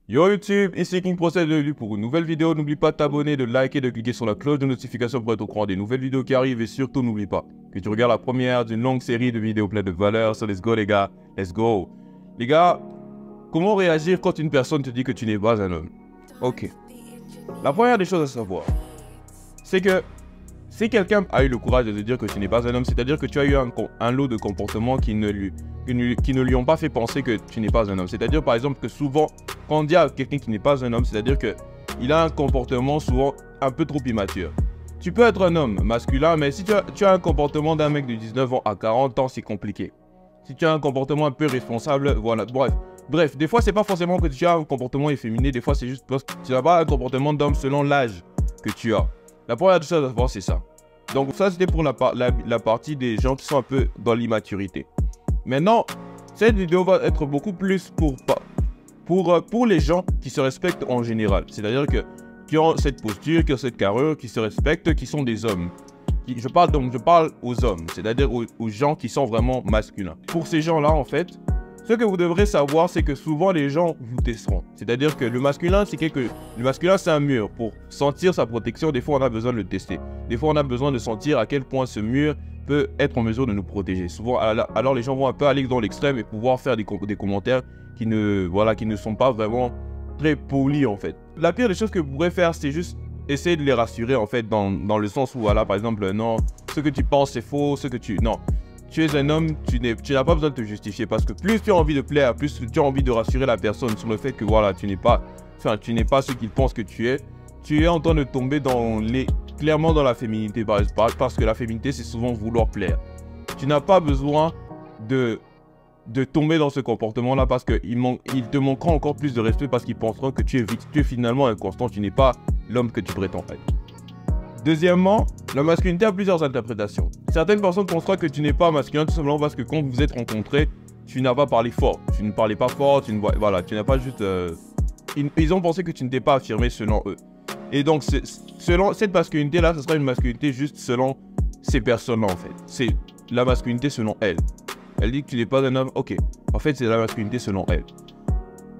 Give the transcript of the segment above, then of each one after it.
Yo YouTube, ici King Process bienvenue pour une nouvelle vidéo. N'oublie pas de t'abonner, de liker, de cliquer sur la cloche de notification pour être au courant des nouvelles vidéos qui arrivent. Et surtout, n'oublie pas que tu regardes la première d'une longue série de vidéos pleines de valeur. So let's go les gars, let's go. Les gars, comment réagir quand une personne te dit que tu n'es pas un homme? Ok. La première des choses à savoir, c'est que si quelqu'un a eu le courage de te dire que tu n'es pas un homme, c'est-à-dire que tu as eu un lot de comportements qui ne lui ont pas fait penser que tu n'es pas un homme. C'est-à-dire par exemple que souvent, quand on dit à quelqu'un qui n'est pas un homme, c'est-à-dire qu'il a un comportement souvent un peu trop immature. Tu peux être un homme masculin, mais si tu as un comportement d'un mec de 19 ans à 40 ans, c'est compliqué. Si tu as un comportement un peu responsable, voilà, bref, des fois c'est pas forcément que tu as un comportement efféminé, des fois c'est juste parce que tu n'as pas un comportement d'homme selon l'âge que tu as. La première chose à savoir, c'est ça. Donc ça, c'était pour la partie des gens qui sont un peu dans l'immaturité. Maintenant, cette vidéo va être beaucoup plus pour les gens qui se respectent en général. C'est-à-dire qui ont cette posture, qui ont cette carrure, qui se respectent, qui sont des hommes. Je parle aux hommes, c'est-à-dire aux gens qui sont vraiment masculins. Pour ces gens-là, en fait, ce que vous devrez savoir, c'est que souvent les gens vous testeront. C'est-à-dire que le masculin, c'est un mur. Pour sentir sa protection, des fois on a besoin de le tester. Des fois on a besoin de sentir à quel point ce mur peut être en mesure de nous protéger. Souvent, alors les gens vont un peu aller dans l'extrême et pouvoir faire des commentaires qui ne sont pas vraiment très polis en fait. La pire des choses que vous pourrez faire, c'est juste essayer de les rassurer en fait dans le sens où voilà, par exemple, non, ce que tu penses c'est faux, non. Tu es un homme, tu n'as pas besoin de te justifier parce que plus tu as envie de plaire, plus tu as envie de rassurer la personne sur le fait que voilà, tu n'es pas ce qu'il pense que tu es en train de tomber clairement dans la féminité parce que la féminité c'est souvent vouloir plaire. Tu n'as pas besoin de tomber dans ce comportement là parce qu'il te manquera encore plus de respect parce qu'ils penseront que tu es finalement inconstant, tu n'es pas l'homme que tu prétends être. Deuxièmement, la masculinité a plusieurs interprétations. Certaines personnes considèrent que tu n'es pas masculin tout simplement parce que quand vous vous êtes rencontrés, tu n'as pas parlé fort. Tu ne parlais pas fort, tu n'as pas juste... Ils ont pensé que tu ne t'es pas affirmé selon eux. Et donc, selon cette masculinité-là, ce sera une masculinité juste selon ces personnes-là en fait. C'est la masculinité selon elles. Elle dit que tu n'es pas un homme, ok. En fait, c'est la masculinité selon elle.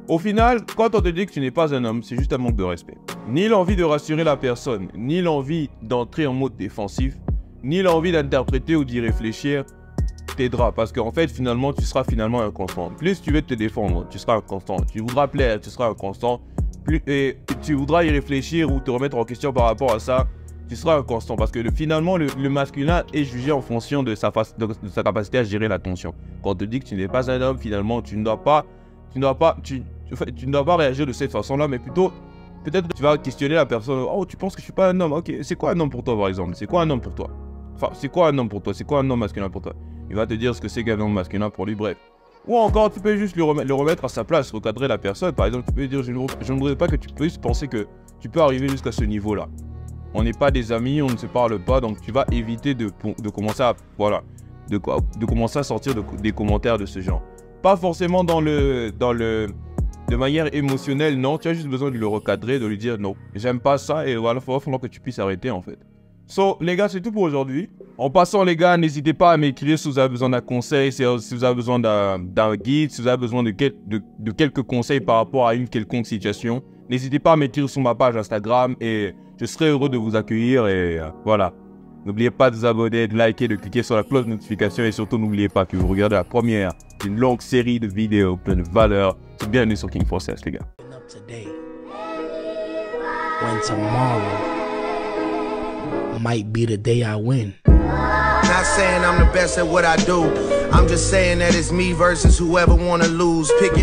Au final, quand on te dit que tu n'es pas un homme, c'est juste un manque de respect. Ni l'envie de rassurer la personne, ni l'envie d'entrer en mode défensif, ni l'envie d'interpréter ou d'y réfléchir t'aidera. Parce qu'en fait, finalement, tu seras finalement inconstant. Plus tu veux te défendre, tu seras inconstant. Tu voudras plaire, tu seras inconstant. Et tu voudras y réfléchir ou te remettre en question par rapport à ça, tu seras inconstant. Parce que finalement, le masculin est jugé en fonction de sa capacité à gérer la tension. Quand on te dit que tu n'es pas un homme, finalement, tu ne dois pas réagir de cette façon-là, mais plutôt, peut-être que tu vas questionner la personne. Oh, tu penses que je suis pas un homme? Ok, c'est quoi un homme pour toi, par exemple? C'est quoi un homme pour toi? Enfin, c'est quoi un homme pour toi? C'est quoi un homme masculin pour toi? Il va te dire ce que c'est qu'un homme masculin pour lui, bref. Ou encore, tu peux juste le remettre à sa place, recadrer la personne. Par exemple, tu peux dire, je ne voudrais pas que tu puisses penser que tu peux arriver jusqu'à ce niveau-là. On n'est pas des amis, on ne se parle pas, donc tu vas éviter de commencer à, de commencer à sortir des commentaires de ce genre. Pas forcément de manière émotionnelle, non. Tu as juste besoin de le recadrer, de lui dire non, j'aime pas ça et voilà, il va falloir que tu puisses arrêter en fait. So, les gars, c'est tout pour aujourd'hui. En passant, les gars, n'hésitez pas à m'écrire si vous avez besoin d'un conseil, si vous avez besoin d'un guide, si vous avez besoin de quelques conseils par rapport à une quelconque situation. N'hésitez pas à m'écrire sur ma page Instagram et je serai heureux de vous accueillir et voilà. N'oubliez pas de vous abonner, de liker, de cliquer sur la cloche de notification et surtout n'oubliez pas que vous regardez la première d'une longue série de vidéos pleines de valeur. Bienvenue sur King Process, les gars. When tomorrow might be the day I win. Not saying I'm the best at what I do. I'm just saying that it's me versus whoever wanna lose. Pick